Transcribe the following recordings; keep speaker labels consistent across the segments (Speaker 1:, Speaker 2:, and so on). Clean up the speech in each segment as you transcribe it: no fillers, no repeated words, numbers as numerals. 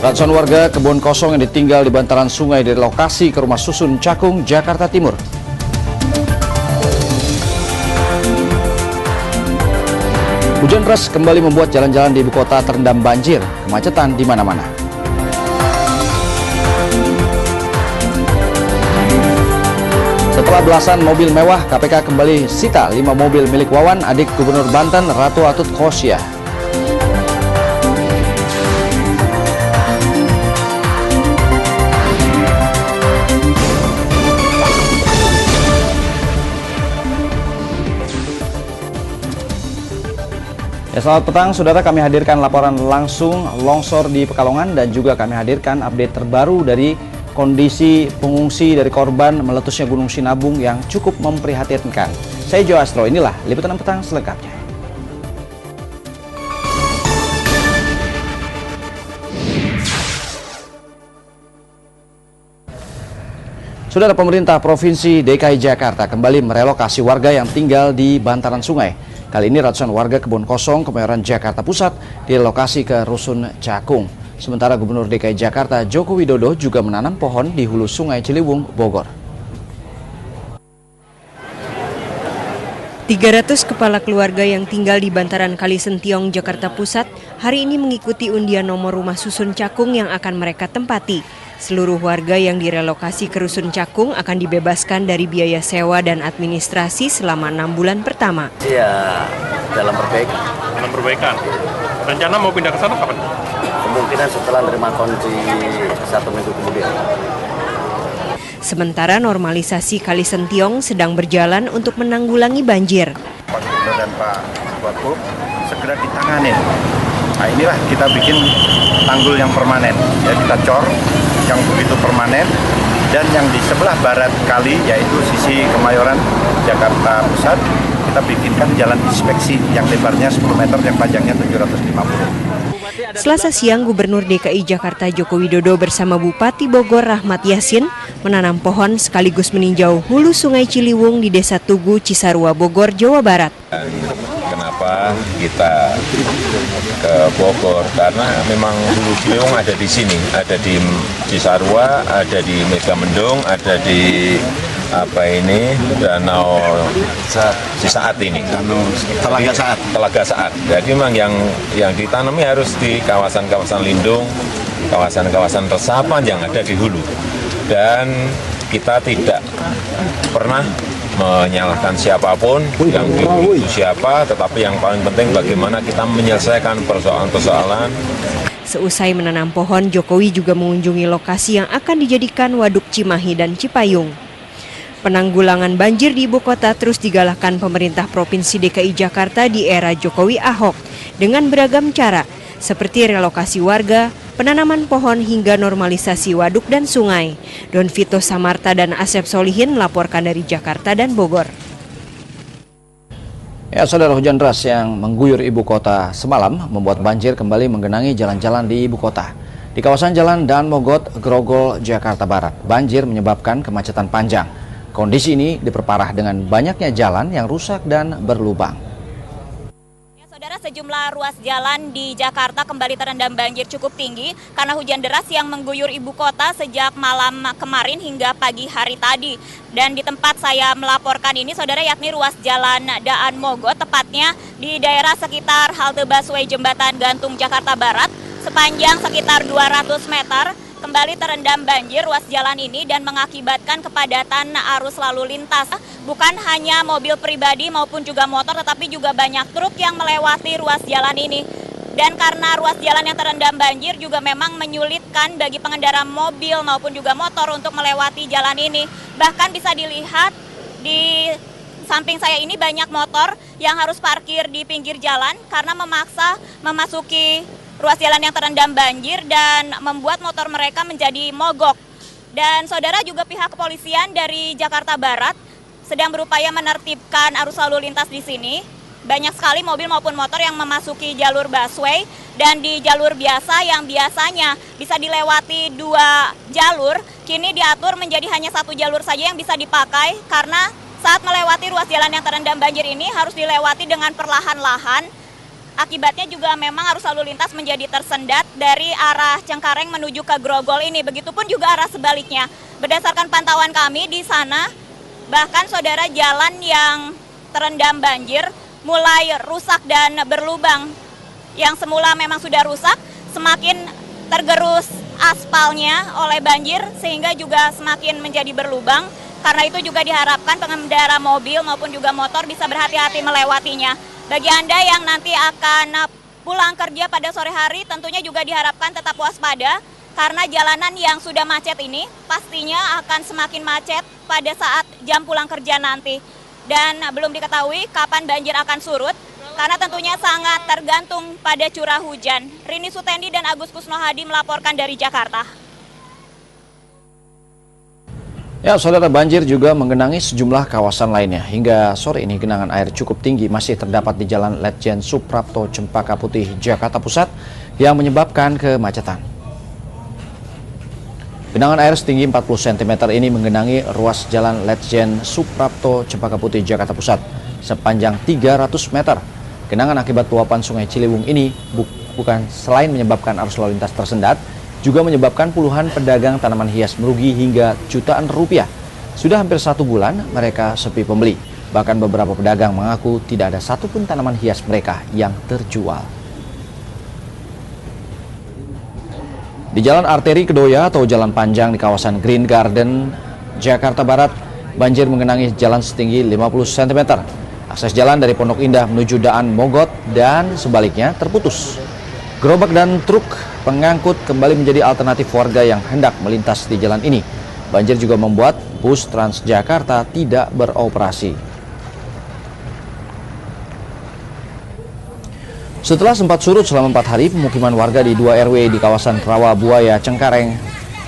Speaker 1: Ratusan warga kebun kosong yang ditinggal di bantaran sungai direlokasi ke rumah susun Cakung, Jakarta Timur. Hujan deras kembali membuat jalan-jalan di ibu kota terendam banjir, kemacetan di mana-mana. Setelah belasan mobil mewah, KPK kembali sita 5 mobil milik Wawan, adik Gubernur Banten Ratu Atut Khosyah. Selamat petang, saudara. Kami hadirkan laporan langsung longsor di Pekalongan dan juga kami hadirkan update terbaru dari kondisi pengungsi dari korban meletusnya Gunung Sinabung yang cukup memprihatinkan. Saya Jo Astro, inilah liputan petang selengkapnya. Saudara, pemerintah Provinsi DKI Jakarta kembali merelokasi warga yang tinggal di bantaran sungai. Kali ini ratusan warga kebun kosong Kemayoran Jakarta Pusat direlokasi ke Rusun Cakung. Sementara Gubernur DKI Jakarta Joko Widodo juga menanam pohon di hulu Sungai Ciliwung, Bogor.
Speaker 2: 300 kepala keluarga yang tinggal di bantaran Kali Sentiong, Jakarta Pusat hari ini mengikuti undian nomor rumah susun Cakung yang akan mereka tempati. Seluruh warga yang direlokasi ke Rusun Cakung akan dibebaskan dari biaya sewa dan administrasi selama 6 bulan pertama.
Speaker 3: Iya, dalam perbaikan.
Speaker 4: Dalam perbaikan. Rencana mau pindah ke sana kapan?
Speaker 3: Kemungkinan setelah menerima kunci 1 minggu kemudian.
Speaker 2: Sementara normalisasi Kali Sentiong sedang berjalan untuk menanggulangi banjir.
Speaker 5: Pak Gubernur dan Pak Wagub segera ditangani. Nah, inilah kita bikin tanggul yang permanen. Ya, kita cor yang begitu permanen, dan yang di sebelah barat kali yaitu sisi Kemayoran Jakarta Pusat kita bikinkan jalan inspeksi yang lebarnya 10 meter yang panjangnya 750.
Speaker 2: Selasa siang Gubernur DKI Jakarta Joko Widodo bersama Bupati Bogor Rahmat Yassin menanam pohon sekaligus meninjau hulu Sungai Ciliwung di Desa Tugu, Cisarua, Bogor, Jawa Barat.
Speaker 6: Kenapa kita ke Bogor? Karena memang hulu Ciliwung ada di sini, ada di Cisarua, ada di Megamendung, ada di Danau Cisaat ini, Telaga Saat. Jadi memang yang ditanami harus di kawasan-kawasan lindung, kawasan-kawasan resapan yang ada di hulu. Dan kita tidak pernah menyalahkan siapapun yang di hulu itu siapa, tetapi yang paling penting bagaimana kita menyelesaikan persoalan-persoalan.
Speaker 2: Seusai menanam pohon, Jokowi juga mengunjungi lokasi yang akan dijadikan Waduk Cimahi dan Cipayung. Penanggulangan banjir di ibu kota terus digalakkan pemerintah Provinsi DKI Jakarta di era Jokowi Ahok dengan beragam cara, seperti relokasi warga, penanaman pohon hingga normalisasi waduk dan sungai. Don Vito Samarta dan Asep Solihin melaporkan dari Jakarta dan Bogor.
Speaker 1: Ya, saudara, hujan deras yang mengguyur ibu kota semalam membuat banjir kembali menggenangi jalan-jalan di ibu kota. Di kawasan Jalan Daan Mogot, Grogol, Jakarta Barat, banjir menyebabkan kemacetan panjang. Kondisi ini diperparah dengan banyaknya jalan yang rusak dan berlubang.
Speaker 7: Saudara, sejumlah ruas jalan di Jakarta kembali terendam banjir cukup tinggi karena hujan deras yang mengguyur ibu kota sejak malam kemarin hingga pagi hari tadi. Dan di tempat saya melaporkan ini, saudara, yakni ruas jalan Daan Mogot, tepatnya di daerah sekitar halte busway Jembatan Gantung Jakarta Barat, sepanjang sekitar 200 meter. Kembali terendam banjir ruas jalan ini dan mengakibatkan kepadatan arus lalu lintas. Bukan hanya mobil pribadi maupun juga motor, tetapi juga banyak truk yang melewati ruas jalan ini. Dan karena ruas jalan yang terendam banjir juga memang menyulitkan bagi pengendara mobil maupun juga motor untuk melewati jalan ini. Bahkan bisa dilihat di samping saya ini banyak motor yang harus parkir di pinggir jalan karena memaksa memasuki ruas jalan yang terendam banjir dan membuat motor mereka menjadi mogok. Dan saudara, juga pihak kepolisian dari Jakarta Barat sedang berupaya menertibkan arus lalu lintas di sini. Banyak sekali mobil maupun motor yang memasuki jalur busway, dan di jalur biasa yang biasanya bisa dilewati 2 jalur, kini diatur menjadi hanya 1 jalur saja yang bisa dipakai karena saat melewati ruas jalan yang terendam banjir ini harus dilewati dengan perlahan-lahan. Akibatnya juga memang arus lalu lintas menjadi tersendat dari arah Cengkareng menuju ke Grogol ini. Begitupun juga arah sebaliknya. Berdasarkan pantauan kami di sana, bahkan saudara, jalan yang terendam banjir mulai rusak dan berlubang. Yang semula memang sudah rusak, semakin tergerus aspalnya oleh banjir sehingga juga semakin menjadi berlubang. Karena itu juga diharapkan pengendara mobil maupun juga motor bisa berhati-hati melewatinya. Bagi Anda yang nanti akan pulang kerja pada sore hari, tentunya juga diharapkan tetap waspada karena jalanan yang sudah macet ini pastinya akan semakin macet pada saat jam pulang kerja nanti. Dan belum diketahui kapan banjir akan surut karena tentunya sangat tergantung pada curah hujan. Rini Sutendi dan Agus Kusnohadi melaporkan dari Jakarta.
Speaker 1: Ya, saudara, banjir juga menggenangi sejumlah kawasan lainnya. Hingga sore ini genangan air cukup tinggi masih terdapat di Jalan Letjen Suprapto, Cempaka Putih, Jakarta Pusat yang menyebabkan kemacetan. Genangan air setinggi 40 cm ini menggenangi ruas Jalan Letjen Suprapto, Cempaka Putih, Jakarta Pusat sepanjang 300 meter. Genangan akibat luapan Sungai Ciliwung ini bukan selain menyebabkan arus lalu lintas tersendat, juga menyebabkan puluhan pedagang tanaman hias merugi hingga jutaan rupiah. Sudah hampir 1 bulan mereka sepi pembeli. Bahkan beberapa pedagang mengaku tidak ada satupun tanaman hias mereka yang terjual. Di Jalan Arteri Kedoya atau Jalan Panjang di kawasan Green Garden, Jakarta Barat, banjir menggenangi jalan setinggi 50 cm. Akses jalan dari Pondok Indah menuju Daan Mogot dan sebaliknya terputus. Gerobak dan truk pengangkut kembali menjadi alternatif warga yang hendak melintas di jalan ini. Banjir juga membuat bus Transjakarta tidak beroperasi. Setelah sempat surut selama 4 hari, pemukiman warga di 2 RW di kawasan Rawabuaya, Cengkareng,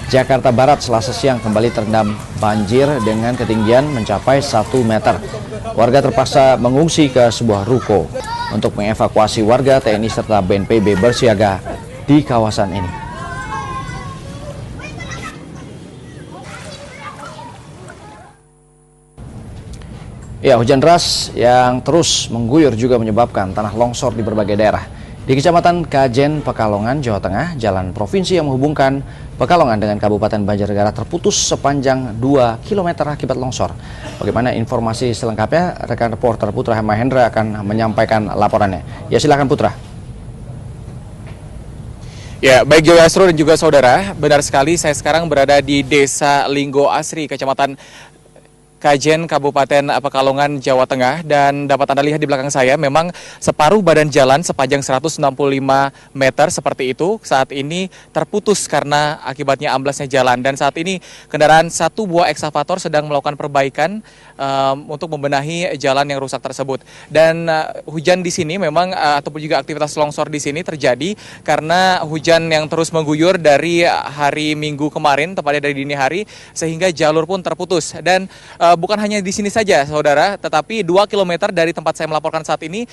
Speaker 1: Jakarta Barat Selasa siang kembali terendam banjir dengan ketinggian mencapai 1 meter. Warga terpaksa mengungsi ke sebuah ruko. Untuk mengevakuasi warga, TNI serta BNPB bersiaga di kawasan ini. Ya, hujan deras yang terus mengguyur juga menyebabkan tanah longsor di berbagai daerah. Di Kecamatan Kajen, Pekalongan, Jawa Tengah, jalan provinsi yang menghubungkan Pekalongan dengan Kabupaten Banjarnegara terputus sepanjang 2 km akibat longsor. Bagaimana informasi selengkapnya? Rekan reporter Putra Mahendra akan menyampaikan laporannya. Ya, silakan Putra.
Speaker 8: Ya, baik Joy Astro dan juga saudara, benar sekali saya sekarang berada di Desa Linggo Asri, Kecamatan Kajen, Kabupaten Pekalongan, Jawa Tengah, dan dapat Anda lihat di belakang saya memang separuh badan jalan sepanjang 165 meter seperti itu saat ini terputus karena akibatnya amblasnya jalan, dan saat ini kendaraan 1 buah eksavator sedang melakukan perbaikan untuk membenahi jalan yang rusak tersebut. Dan hujan di sini memang ataupun juga aktivitas longsor di sini terjadi karena hujan yang terus mengguyur dari hari Minggu kemarin, tepatnya dari dini hari, sehingga jalur pun terputus. Dan bukan hanya di sini saja, saudara, tetapi 2 km dari tempat saya melaporkan saat ini,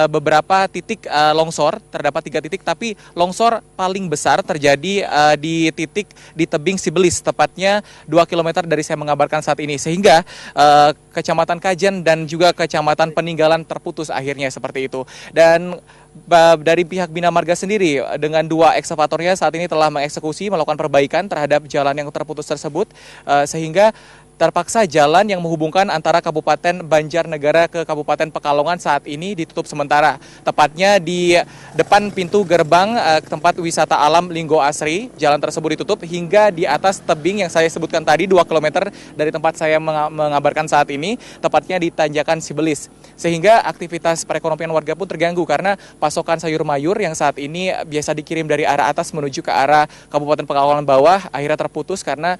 Speaker 8: beberapa titik longsor, terdapat 3 titik, tapi longsor paling besar terjadi di titik di tebing Sibelis, tepatnya 2 km dari saya mengabarkan saat ini, sehingga Kecamatan Kajen dan juga Kecamatan Peninggalan terputus akhirnya seperti itu. Dan dari pihak Bina Marga sendiri dengan 2 eksavatornya saat ini telah mengeksekusi, melakukan perbaikan terhadap jalan yang terputus tersebut, sehingga terpaksa jalan yang menghubungkan antara Kabupaten Banjarnegara ke Kabupaten Pekalongan saat ini ditutup sementara. Tepatnya di depan pintu gerbang tempat wisata alam Linggo Asri, jalan tersebut ditutup hingga di atas tebing yang saya sebutkan tadi 2 km dari tempat saya mengabarkan saat ini, tepatnya di Tanjakan Sibelis. Sehingga aktivitas perekonomian warga pun terganggu karena pasokan sayur mayur yang saat ini biasa dikirim dari arah atas menuju ke arah Kabupaten Pekalongan bawah akhirnya terputus karena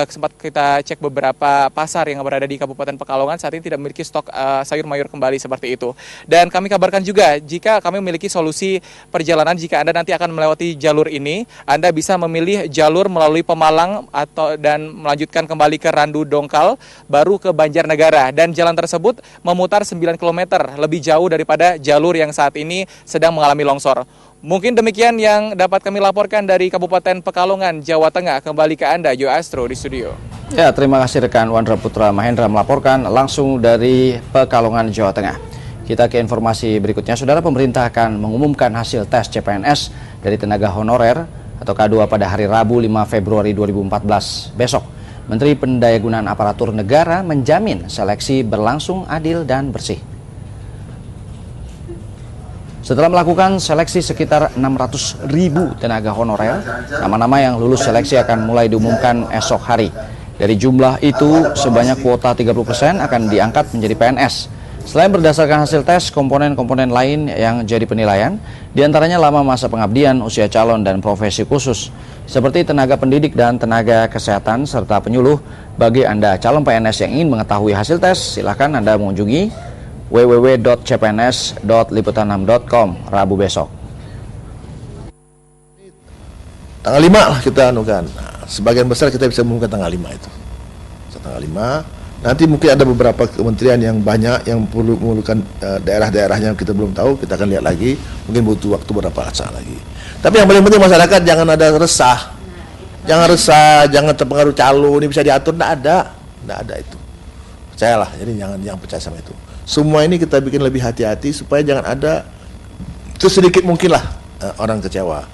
Speaker 8: sempat kita cek beberapa pasar yang berada di Kabupaten Pekalongan saat ini tidak memiliki stok sayur mayur kembali seperti itu. Dan kami kabarkan juga jika kami memiliki solusi perjalanan, jika Anda nanti akan melewati jalur ini, Anda bisa memilih jalur melalui Pemalang dan melanjutkan kembali ke Randu Dongkal baru ke Banjarnegara, dan jalan tersebut memutar 9 km lebih jauh daripada jalur yang saat ini sedang mengalami longsor. Mungkin demikian yang dapat kami laporkan dari Kabupaten Pekalongan, Jawa Tengah. Kembali ke Anda, Joy Astro di studio.
Speaker 1: Ya, terima kasih rekan Wandra Putra Mahendra melaporkan langsung dari Pekalongan, Jawa Tengah. Kita ke informasi berikutnya. Saudara, pemerintah akan mengumumkan hasil tes CPNS dari tenaga honorer atau K2 pada hari Rabu 5 Februari 2014 besok. Menteri Pendayagunaan Aparatur Negara menjamin seleksi berlangsung adil dan bersih. Setelah melakukan seleksi sekitar 600.000 tenaga honorer, nama-nama yang lulus seleksi akan mulai diumumkan esok hari. Dari jumlah itu, sebanyak kuota 30% akan diangkat menjadi PNS. Selain berdasarkan hasil tes, komponen-komponen lain yang jadi penilaian, diantaranya lama masa pengabdian, usia calon, dan profesi khusus, seperti tenaga pendidik dan tenaga kesehatan, serta penyuluh. Bagi Anda calon PNS yang ingin mengetahui hasil tes, silakan Anda mengunjungi www.cpns.liputan6.com Rabu besok.
Speaker 9: Tanggal 5 lah kita anukan. Nah, sebagian besar kita bisa mengumumkan tanggal 5 itu. Tanggal 5. Nanti mungkin ada beberapa kementerian yang banyak yang perlu memerlukan daerah-daerahnya yang kita belum tahu, kita akan lihat lagi. Mungkin butuh waktu berapa saat lagi. Tapi yang paling penting masyarakat jangan ada resah. Jangan resah, jangan terpengaruh calo, ini bisa diatur, enggak ada itu. Percayalah, jadi jangan percaya sama itu. Semua ini kita bikin lebih hati-hati supaya jangan ada sesedikit mungkin lah orang kecewa.